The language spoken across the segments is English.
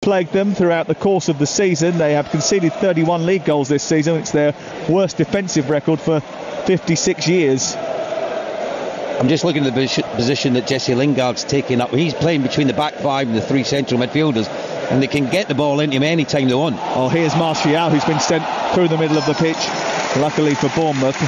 plagued them throughout the course of the season. They have conceded 31 league goals this season. It's their worst defensive record for 56 years. I'm just looking at the position that Jesse Lingard's taking up. He's playing between the back five and the three central midfielders, and they can get the ball into him any time they want. Oh, here's Martial, who's been sent through the middle of the pitch. Luckily for Bournemouth,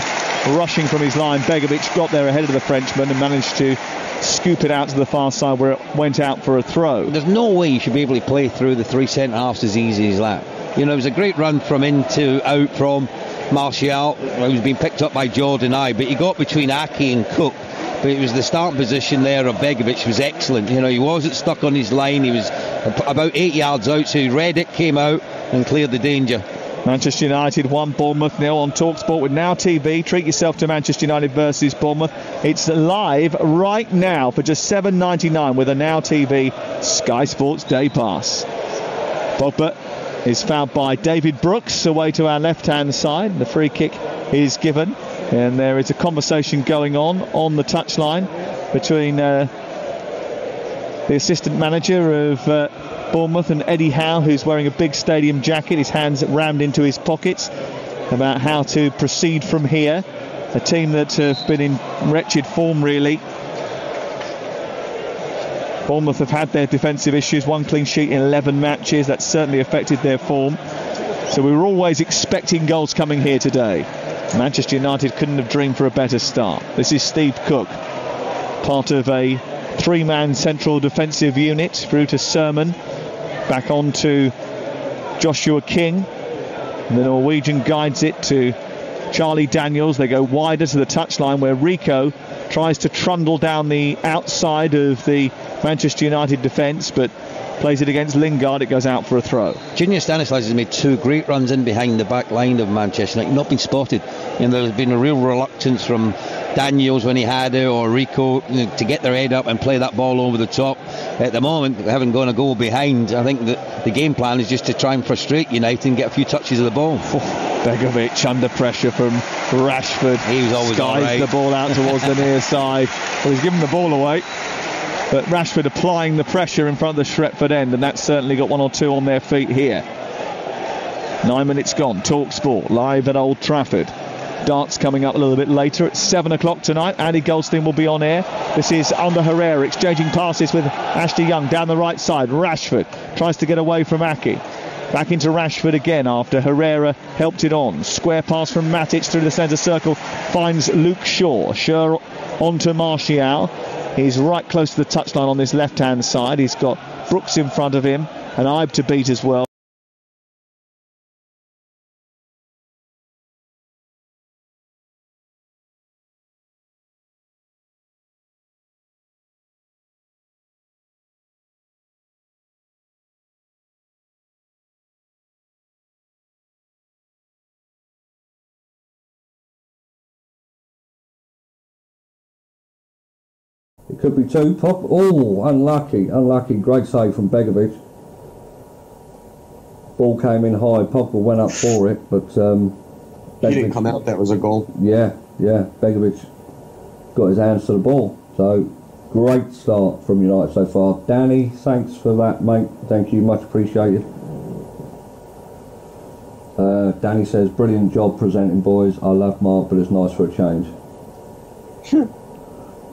rushing from his line, Begovic got there ahead of the Frenchman and managed to scoop it out to the far side where it went out for a throw. There's no way you should be able to play through the three centre-halves as easy as that. You know, it was a great run from in to out from Martial, who's been picked up by Jordan Ayew, but he got between Ake and Cook. But it was the starting position there of Begovic was excellent. You know, he wasn't stuck on his line. He was about 8 yards out, so he read it, came out and cleared the danger. Manchester United 1, Bournemouth 0 on TalkSport with Now TV. Treat yourself to Manchester United versus Bournemouth. It's live right now for just $7.99 with a Now TV Sky Sports Day Pass. Pogba is fouled by David Brooks away to our left-hand side. The free kick is given, and there is a conversation going on the touchline between the assistant manager of Bournemouth and Eddie Howe, who's wearing a big stadium jacket, his hands rammed into his pockets, about how to proceed from here. A team that have been in wretched form, really. Bournemouth have had their defensive issues, 1 clean sheet in 11 matches. That's certainly affected their form. So we were always expecting goals coming here today. Manchester United couldn't have dreamed for a better start. This is Steve Cook, part of a 3-man central defensive unit, through to Sermon, back on to Joshua King. And the Norwegian guides it to Charlie Daniels. They go wider to the touchline where Rico tries to trundle down the outside of the Manchester United defence, but plays it against Lingard. It goes out for a throw. Junior Stanislas has made 2 great runs in behind the back line of Manchester United, not been spotted. You know, there's been a real reluctance from Daniels when he had it, or Rico, to get their head up and play that ball over the top. At the moment, they haven't gone a goal behind. I think that the game plan is just to try and frustrate United and get a few touches of the ball. Begovic under pressure from Rashford. He was always all right. The ball out towards the near side. Well, he's given the ball away, but Rashford applying the pressure in front of the Shretford end, and that's certainly got 1 or 2 on their feet here. 9 minutes gone. TalkSport live at Old Trafford. Darts coming up a little bit later at 7 o'clock tonight. Andy Goldstein will be on air. This is under Herrera exchanging passes with Ashley Young down the right side. Rashford tries to get away from Ake. Back into Rashford again after Herrera helped it on. Square pass from Matic through the centre circle. Finds Luke Shaw. Shaw onto Martial. He's right close to the touchline on this left-hand side. He's got Brooks in front of him and Ayew to beat as well. It could be 2. Pop. Oh, unlucky. Great save from Begovic. Ball came in high. Pogba went up for it, but he didn't come out. That was a goal. Yeah. Begovic got his hands to the ball. So great start from United so far. Danny, thanks for that, mate. Thank you, much appreciated. Danny says, brilliant job presenting, boys. I love Mark, but it's nice for a change.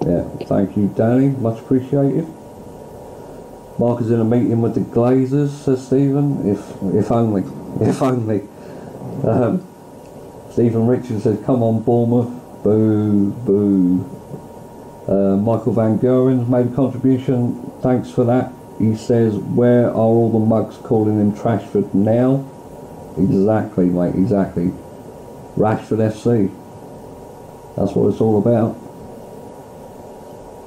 Yeah, thank you, Danny. Much appreciated. Mark is in a meeting with the Glazers, says Stephen. If only. Stephen Richards says, come on, Bournemouth. Boo, boo. Michael Van Guren's made a contribution. Thanks for that. He says, where are all the mugs calling him Trashford now? Exactly, mate, exactly. Rashford FC. That's what it's all about.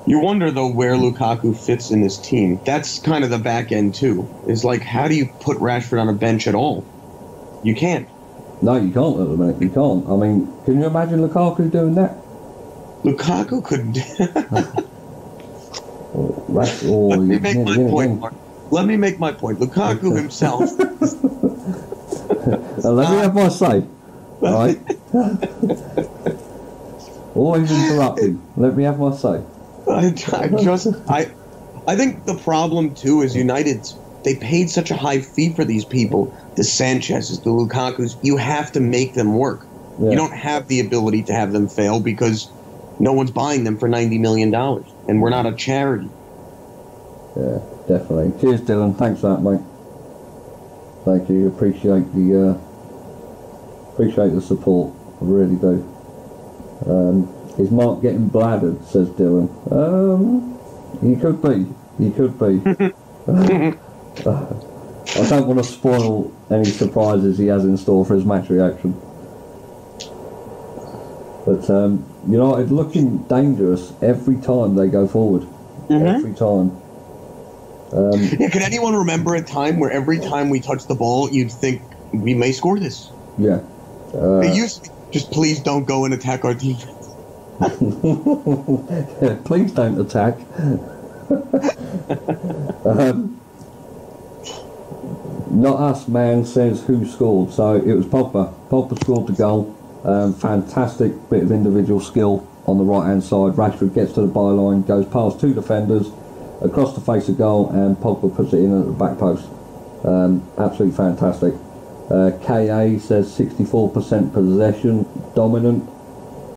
You wonder, though, where Lukaku fits in this team. That's kind of the back end, too. It's like, how do you put Rashford on a bench at all? You can't. No, you can't at the minute. You can't. I mean, can you imagine Lukaku doing that? Lukaku could... Let me make my point. Lukaku himself... let me have my say. Right? Always interrupting. Let me have my say. I think the problem too is United's they paid such a high fee for these people, the Sanchez's, the Lukaku's. You have to make them work. Yeah. You don't have the ability to have them fail because no one's buying them for $90 million, and we're not a charity. Yeah, definitely. Cheers, Dylan. Thanks for that, mate. Thank you. Appreciate the support. I really do. Is Mark getting bladdered? Says Dylan. He could be. He could be. I don't want to spoil any surprises he has in store for his match reaction. But United looking dangerous every time they go forward. Every time. Yeah, can anyone remember a time where every time we touch the ball, you'd think we may score this? Yeah. It used to be, just please don't go and attack our defense. Please don't attack. Not us, man, says who scored. So it was Pogba. Pogba scored the goal. Fantastic bit of individual skill on the right hand side. Rashford gets to the byline, goes past two defenders, across the face of goal, and Pogba puts it in at the back post. Absolutely fantastic. KA says 64% possession, dominant.